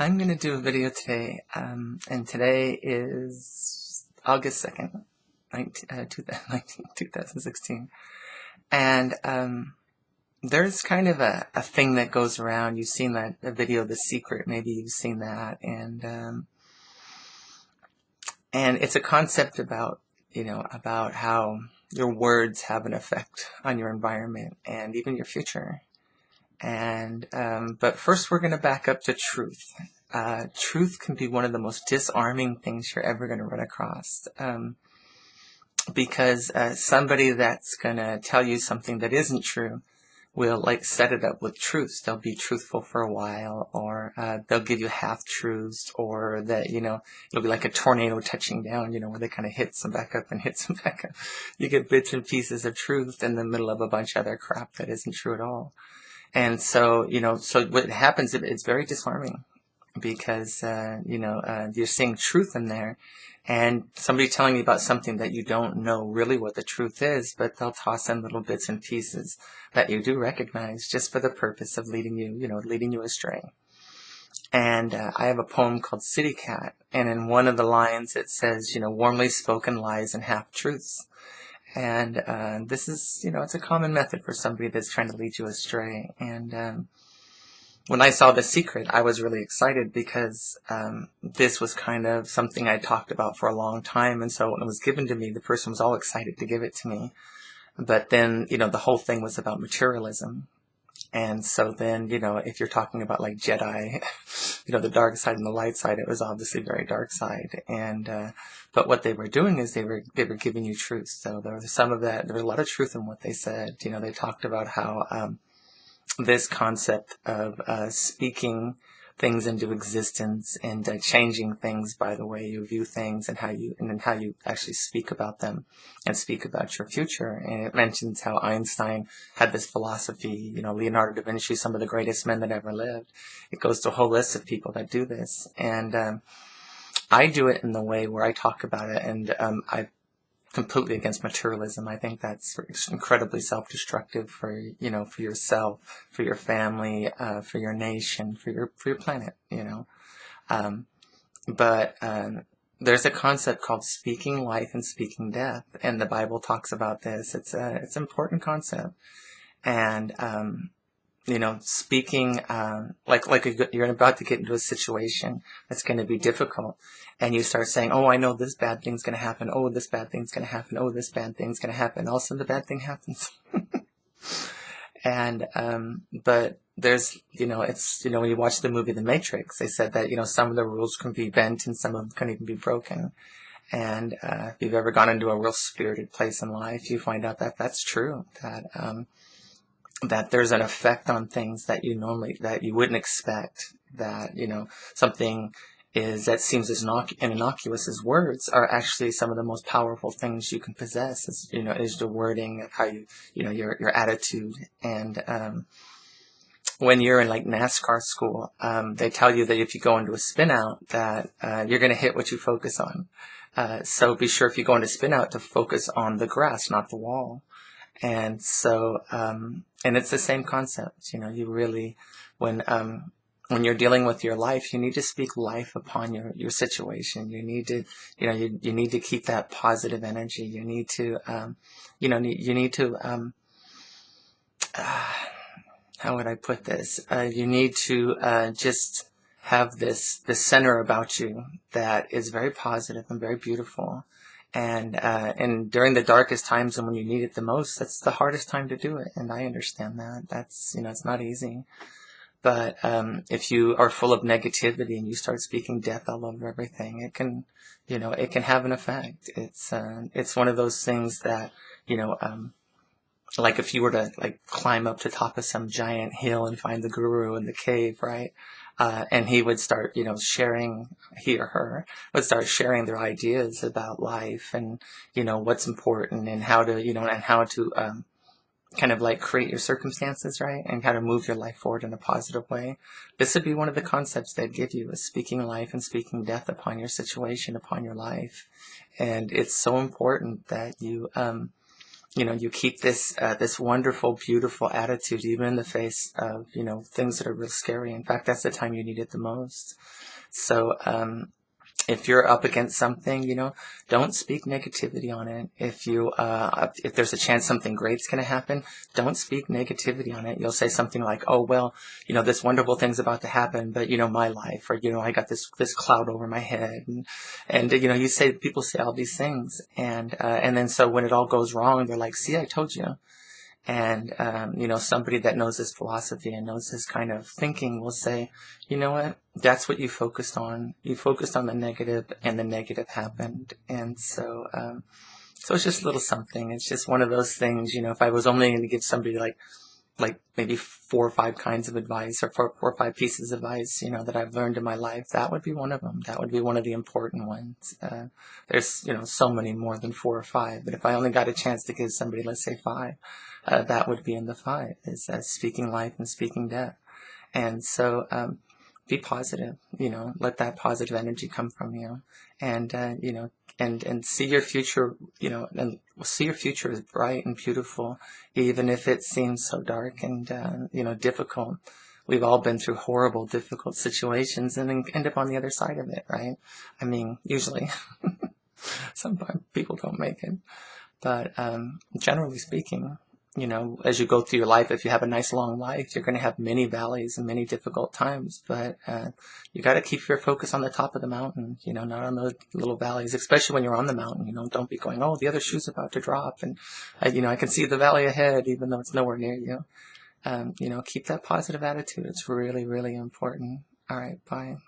I'm going to do a video today, and today is August 2nd, 2016. And there's kind of a thing that goes around. You've seen that a video, The Secret, maybe you've seen that. And it's a concept about, about how your words have an effect on your environment and even your future. But first we're going to back up to truth. Truth can be one of the most disarming things you're ever going to run across. Because somebody that's going to tell you something that isn't true will set it up with truths. They'll be truthful for a while, or they'll give you half-truths, or that, it'll be like a tornado touching down, where they kind of hit some back up and hit some back up. You get bits and pieces of truth in the middle of a bunch of other crap that isn't true at all. And so, so what happens, it's very disarming because, you're seeing truth in there, and somebody telling you about something that you don't know really what the truth is, but they'll toss in little bits and pieces that you do recognize just for the purpose of leading you astray. And I have a poem called City Cat, and in one of the lines it says, warmly spoken lies and half-truths. And this is, it's a common method for somebody that's trying to lead you astray. And when I saw The Secret, I was really excited because this was kind of something I talked about for a long time. And so when it was given to me, the person was all excited to give it to me. But then, the whole thing was about materialism. And so then, if you're talking about like Jedi, the dark side and the light side, it was obviously very dark side. And but what they were doing is they were giving you truth. So there was there was a lot of truth in what they said. They talked about how this concept of speaking things into existence and changing things by the way you view things and then how you actually speak about them and speak about your future. And it mentions how Einstein had this philosophy, Leonardo da Vinci, some of the greatest men that ever lived. It goes to a whole list of people that do this. And I do it in the way where I talk about it, and I completely against materialism. I think that's incredibly self-destructive for yourself, for your family, for your nation, for your planet. But there's a concept called speaking life and speaking death, and the Bible talks about this. It's an important concept, and speaking like you're about to get into a situation that's going to be difficult, and you start saying, oh, I know this bad thing's going to happen, oh, this bad thing's going to happen, oh, this bad thing's going to happen. All of a sudden the bad thing happens. And but there's it's when you watch the movie The Matrix, they said that some of the rules can be bent and some of them can even be broken. And if you've ever gone into a real spirited place in life, you find out that that's true, that there's an effect on things that you wouldn't expect, that something that seems as innocuous as words are actually some of the most powerful things you can possess. Is the wording of how your attitude. And when you're in like NASCAR school, they tell you that if you go into a spin out that you're going to hit what you focus on. So be sure if you go into spin out to focus on the grass, not the wall. And so, and it's the same concept. You really, when you're dealing with your life, you need to speak life upon your situation. You need to, you need to keep that positive energy. You need to, how would I put this? You need to just have this center about you that is very positive and very beautiful. And during the darkest times and when you need it the most, that's the hardest time to do it. And I understand that. That's, it's not easy. But if you are full of negativity and you start speaking death all over everything, it can have an effect. It's one of those things that, like if you were to climb up to the top of some giant hill and find the guru in the cave, right? And he would start, he or her would start sharing their ideas about life and, what's important and how to, kind of create your circumstances, right? And how to move your life forward in a positive way. This would be one of the concepts they'd give you, is speaking life and speaking death upon your situation, upon your life. And it's so important that you, you keep this wonderful, beautiful attitude even in the face of, things that are real scary. In fact, that's the time you need it the most. So, if you're up against something, don't speak negativity on it. If there's a chance something great's going to happen, don't speak negativity on it. You'll say something like, "Oh, well, this wonderful thing's about to happen, but my life, or I got this cloud over my head," and people say all these things, and then so when it all goes wrong, they're like, "See, I told you." And, somebody that knows this philosophy and knows this kind of thinking will say, you know what, that's what you focused on. You focused on the negative, and the negative happened. And so it's just a little something. It's just one of those things, if I was only going to give somebody like maybe 4 or 5 kinds of advice, or 4 or 5 pieces of advice, that I've learned in my life, that would be one of them. That would be one of the important ones. There's, so many more than 4 or 5, but if I only got a chance to give somebody, let's say 5, that would be in the 5, is speaking life and speaking death. And so, be positive, let that positive energy come from you, and, and see your future, and see your future as bright and beautiful, even if it seems so dark and, difficult. We've all been through horrible, difficult situations and then end up on the other side of it, right? I mean, usually. Sometimes people don't make it. But generally speaking, as you go through your life, if you have a nice long life, you're going to have many valleys and many difficult times. But you got to keep your focus on the top of the mountain, not on the little valleys, especially when you're on the mountain. Don't be going, oh, the other shoe's about to drop. And, I can see the valley ahead, even though it's nowhere near you. Keep that positive attitude. It's really, really important. All right, bye.